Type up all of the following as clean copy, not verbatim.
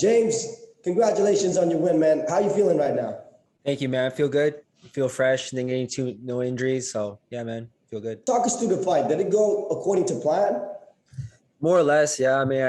James, congratulations on your win, man. How are you feeling right now? Thank you, man. I feel good. I feel fresh. Didn't get no injuries. So, yeah, man. Feel good. Talk us through the fight. Did it go according to plan? More or less, yeah. I mean,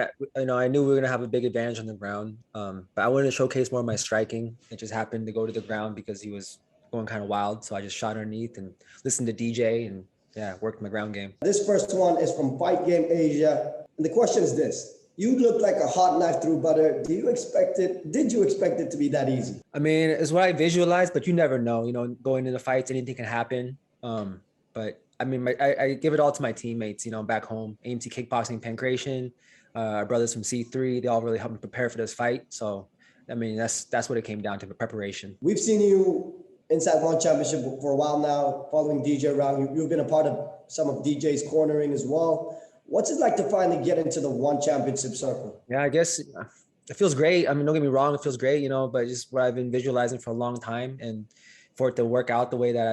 I knew we were going to have a big advantage on the ground. But I wanted to showcase more of my striking. It just happened to go to the ground because he was going kind of wild. So I just shot underneath and listened to DJ and, yeah, worked my ground game. This first one is from Fight Game Asia. And the question is this. You look like a hot knife through butter. Did you expect it to be that easy? I mean, it's what I visualized, but you never know. You know, going into fights, anything can happen. But I mean, I give it all to my teammates, you know, back home, AMT Kickboxing, Pancration, our brothers from C3, they all really helped me prepare for this fight. So, I mean, that's what it came down to, the preparation. We've seen you inside One Championship for a while now, following DJ around. You've been a part of some of DJ's cornering as well. What's it like to finally get into the One Championship circle? Yeah, I guess it feels great. I mean, don't get me wrong, it feels great, you know, but just what I've been visualizing for a long time, and for it to work out the way that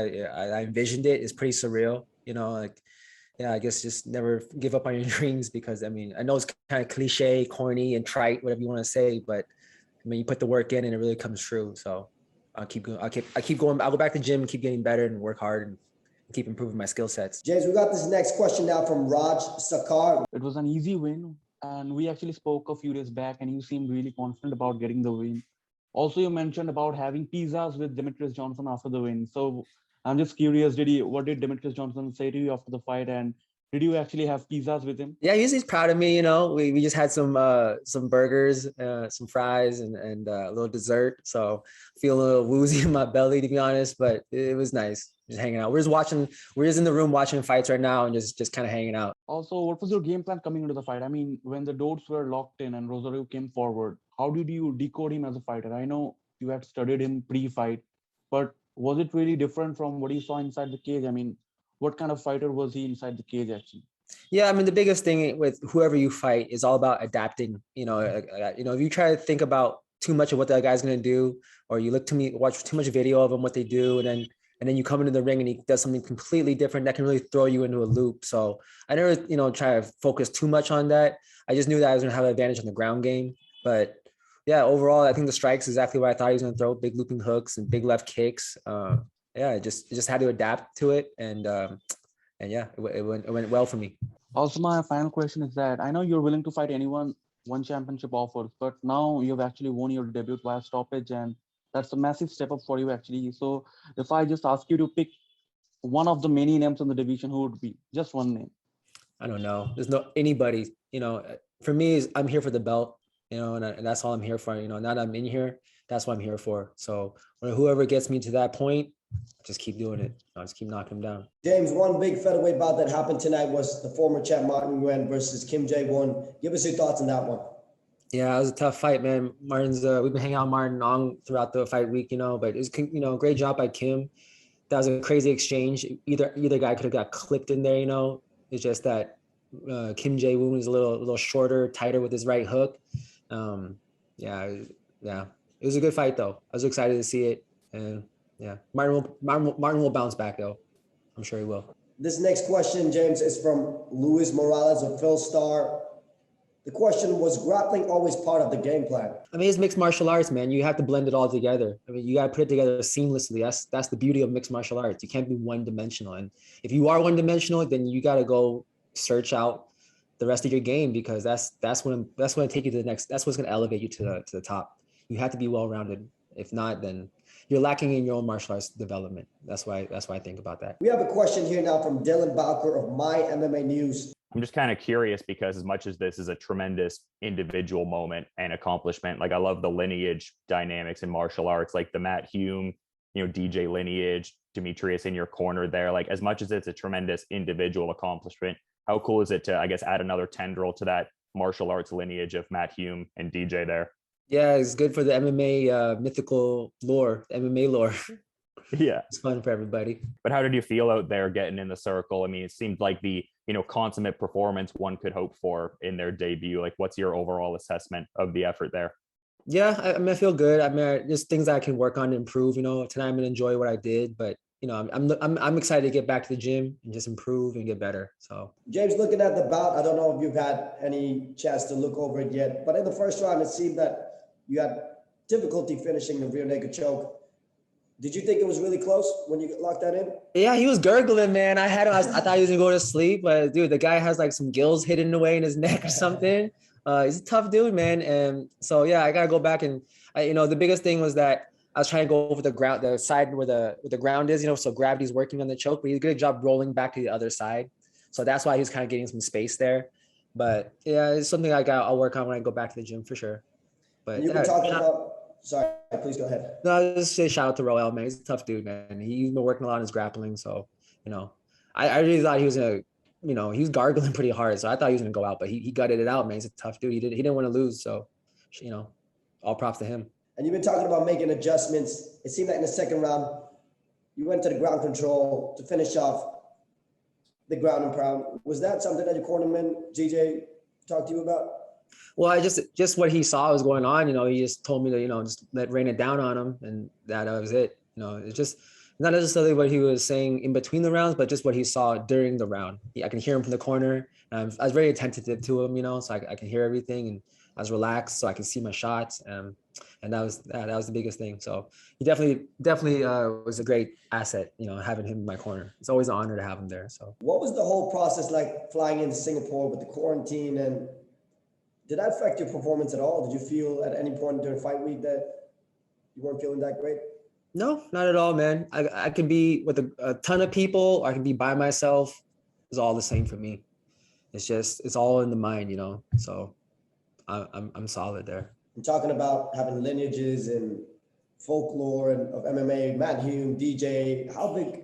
I envisioned it is pretty surreal, you know, like, yeah, I guess just never give up on your dreams, because I mean, I know it's kind of cliche, corny and trite, whatever you want to say, but I mean, you put the work in and it really comes true. So I'll keep going. I'll go back to the gym and keep getting better and work hard and keep improving my skill sets. James, we got this next question now from Raj Sakar. It was an easy win, and we actually spoke a few days back and you seemed really confident about getting the win. Also, you mentioned about having pizzas with Demetrius Johnson after the win. So I'm just curious, what did Demetrius Johnson say to you after the fight, and did you actually have pizzas with him? Yeah, he's proud of me. You know, we just had some burgers, some fries, and a little dessert. So I feel a little woozy in my belly, to be honest, but it was nice just hanging out. We're just in the room watching fights right now and just kind of hanging out. Also, what was your game plan coming into the fight? I mean, when the doors were locked in and Rosario came forward, how did you decode him as a fighter? I know you had studied him pre-fight, but was it really different from what you saw inside the cage? I mean, what kind of fighter was he inside the cage, actually? Yeah, I mean, the biggest thing with whoever you fight is all about adapting. You know, if you try to think about too much of what that guy's going to do, or you watch too much video of him, what they do, and then you come into the ring and he does something completely different, that can really throw you into a loop. So I never, try to focus too much on that. I just knew that I was going to have an advantage on the ground game. But yeah, overall, I think the strikes exactly what I thought he was going to throw: big looping hooks and big left kicks. Yeah, it just had to adapt to it, and yeah, it went well for me. Also, my final question is that I know you're willing to fight anyone One Championship offers, but now you've actually won your debut via stoppage, and that's a massive step up for you, actually. So if I just ask you to pick one of the many names in the division, who would be? Just one name. I don't know. There's no anybody. For me, I'm here for the belt. And that's all I'm here for. Now that I'm in here, that's what I'm here for. So whoever gets me to that point, just keep doing it. I'll just keep knocking him down. James, one big featherweight bout that happened tonight was the former champ Martin Gwen versus Kim Jae-won. Give us your thoughts on that one. Yeah, it was a tough fight, man. Martin's we've been hanging out with Martin long throughout the fight week, but it was great job by Kim. That was a crazy exchange. Either guy could have got clipped in there, It's just that Kim Jae-won is a little shorter, tighter with his right hook. Yeah. It was a good fight though. I was excited to see it, and yeah, Martin will bounce back though. I'm sure he will. This next question, James, is from Luis Morales of Phil Star. The question was, grappling always part of the game plan? I mean, it's mixed martial arts, man. You have to blend it all together. I mean, you got to put it together seamlessly. That's the beauty of mixed martial arts. You can't be one-dimensional. And if you are one-dimensional, then you got to go search out the rest of your game, because that's when it take you to the next. That's what's going to elevate you to the top. You have to be well-rounded. If not, then you're lacking in your own martial arts development. That's why I think about that. We have a question here now from Dylan Bowker of My MMA News. I'm just kind of curious, because as much as this is a tremendous individual moment and accomplishment, like I love the lineage dynamics in martial arts, like the Matt Hume, DJ lineage, Demetrius in your corner there. Like, as much as it's a tremendous individual accomplishment, how cool is it to, I guess, add another tendril to that martial arts lineage of Matt Hume and DJ there? Yeah, it's good for the MMA mythical lore, MMA lore. Yeah. It's fun for everybody. But how did you feel out there getting in the circle? I mean, it seemed like the, consummate performance one could hope for in their debut. Like, what's your overall assessment of the effort there? Yeah, I mean, I feel good. I mean, there's things I can work on to improve. Tonight I'm gonna enjoy what I did, but I'm excited to get back to the gym and just improve and get better. So, James, looking at the bout, I don't know if you've had any chance to look over it yet, but in the first round, it seemed that You had difficulty finishing the rear naked choke. Did you think it was really close when you locked that in? Yeah, he was gurgling, man. I thought he was gonna go to sleep, but dude, the guy has like some gills hidden away in his neck or something. He's a tough dude, man. And so yeah, I gotta go back and the biggest thing was that I was trying to go over the ground, the side where the ground is, so gravity's working on the choke, but he did a good job rolling back to the other side. So that's why he was kind of getting some space there. But yeah, it's something I'll work on when I go back to the gym for sure. But you've been talking about. Sorry, please go ahead. No, just say shout out to Roel, man. He's a tough dude, man. He's been working a lot on his grappling. So, I really thought he was gonna, he was gargling pretty hard. So I thought he was gonna go out, but he gutted it out, man. He's a tough dude. He didn't want to lose. So, all props to him. And you've been talking about making adjustments. It seemed like in the second round, you went to the ground control to finish off the ground and pound. Was that something that your cornerman, GJ, talked to you about? Well, I just what he saw was going on, he just told me to, just rain it down on him, and that was it. It's just not necessarily what he was saying in between the rounds, but just what he saw during the round. I can hear him from the corner. I was very attentive to him, so I can hear everything, and I was relaxed, so I can see my shots. And that was the biggest thing. So he definitely was a great asset, having him in my corner. It's always an honor to have him there. So what was the whole process like flying into Singapore with the quarantine, and did that affect your performance at all? Did you feel at any point during fight week that you weren't feeling that great? No, not at all, man. I can be with a ton of people, or I can be by myself. It's all the same for me. It's all in the mind, So I'm solid there. I'm talking about having lineages and folklore and of MMA, Matt Hume, DJ. How big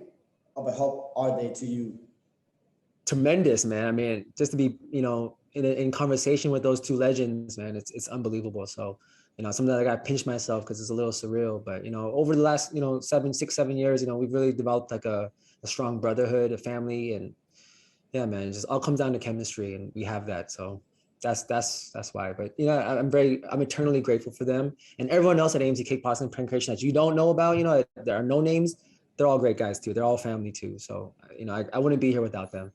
of a help are they to you? Tremendous, man. I mean, just to be, in conversation with those two legends, man, it's unbelievable. So, something that I got to pinch myself because it's a little surreal. But, over the last, 7 years, we've really developed like a strong brotherhood, a family. And yeah, man, it just all comes down to chemistry, and we have that. So that's why. But, I'm eternally grateful for them and everyone else at AMC Kickboxing Penetration that you don't know about, there are no names. They're all great guys too. They're all family too. So, I wouldn't be here without them.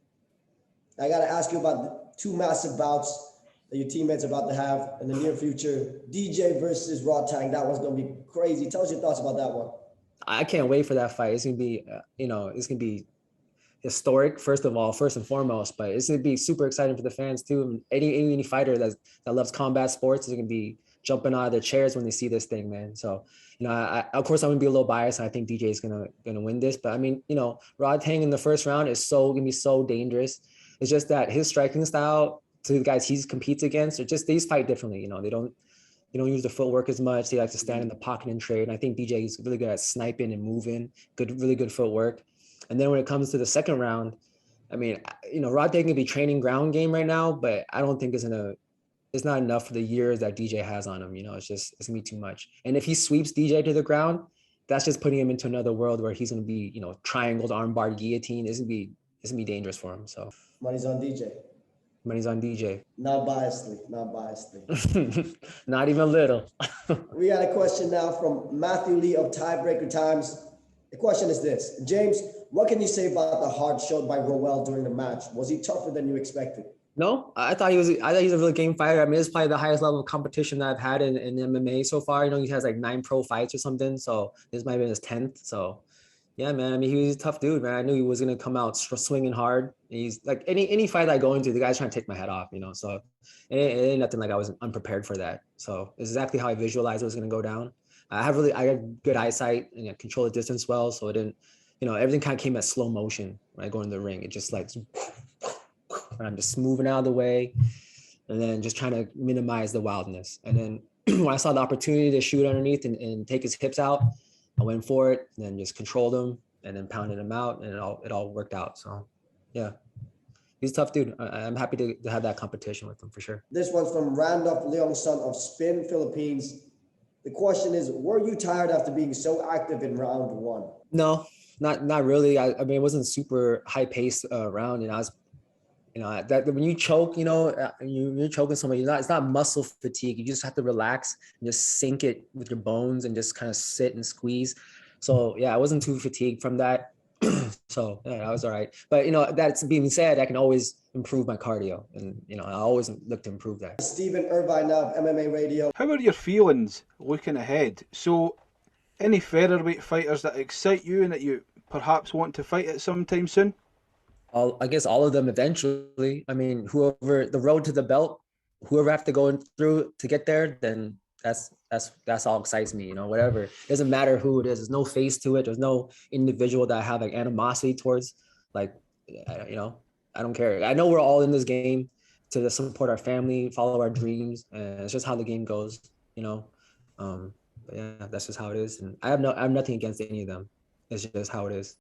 I got to ask you about the two massive bouts that your teammates are about to have in the near future. DJ versus Raw Tang. That one's going to be crazy. Tell us your thoughts about that one. I can't wait for that fight. It's going to be, it's going to be historic, first and foremost, but it's going to be super exciting for the fans too. Any fighter that loves combat sports is going to be jumping out of their chairs when they see this thing, man. So, of course, I'm going to be a little biased. I think DJ is going to win this, but I mean, Raw Tang in the first round is going to be so dangerous. It's just that his striking style to the guys he competes against, they just fight differently. They don't use the footwork as much. They like to stand in the pocket and trade. And I think DJ is really good at sniping and moving, really good footwork. And then when it comes to the second round, I mean, Rod Day can be training ground game right now, but I don't think it's not enough for the years that DJ has on him. It's gonna be too much. And if he sweeps DJ to the ground, that's just putting him into another world where he's gonna be, triangled, armbar, guillotine. It's gonna be dangerous for him. So money's on DJ. Money's on DJ. Not biasedly. Not even a little. We got a question now from Matthew Lee of Tiebreaker Times. The question is this: James, what can you say about the heart showed by Roel during the match? Was he tougher than you expected? No, I thought he was a really game fighter. I mean, it's probably the highest level of competition that I've had in MMA so far. He has like 9 pro fights or something. So this might have been his 10th. So yeah, man. I mean, he was a tough dude, man. I knew he was going to come out swinging hard. He's like any fight I go into, the guy's trying to take my head off, So it ain't nothing like I was unprepared for that. So it's exactly how I visualized it was going to go down. I got good eyesight and I control the distance well. So it didn't, everything kind of came at slow motion when I go in the ring. It just like, and I'm just moving out of the way and then just trying to minimize the wildness. And then when I saw the opportunity to shoot underneath and take his hips out, I went for it and then just controlled him and then pounded him out, and it all worked out. So yeah, he's a tough dude. I'm happy to have that competition with him for sure. This one's from Randolph Liangson of Spin Philippines. The question is, were you tired after being so active in round 1? No, not really. I mean, it wasn't super high paced round, and I was, that when you choke, you're choking somebody, it's not muscle fatigue. You just have to relax and just sink it with your bones and just kind of sit and squeeze. So yeah, I wasn't too fatigued from that. So yeah, I was all right. But you know, that's being said, I can always improve my cardio, and you know, I always look to improve that. Stephen Irvine now of MMA Radio. How are your feelings looking ahead? So, any featherweight fighters that excite you and that you perhaps want to fight at sometime soon? I guess all of them eventually. I mean, whoever the road to the belt, whoever I have to go through to get there, then that's all excites me. You know, whatever. It doesn't matter who it is. There's no face to it. There's no individual that I have like animosity towards. Like, you know, I don't care. I know we're all in this game to support our family, follow our dreams, and it's just how the game goes. You know, but yeah, that's just how it is. And I have nothing against any of them. It's just how it is.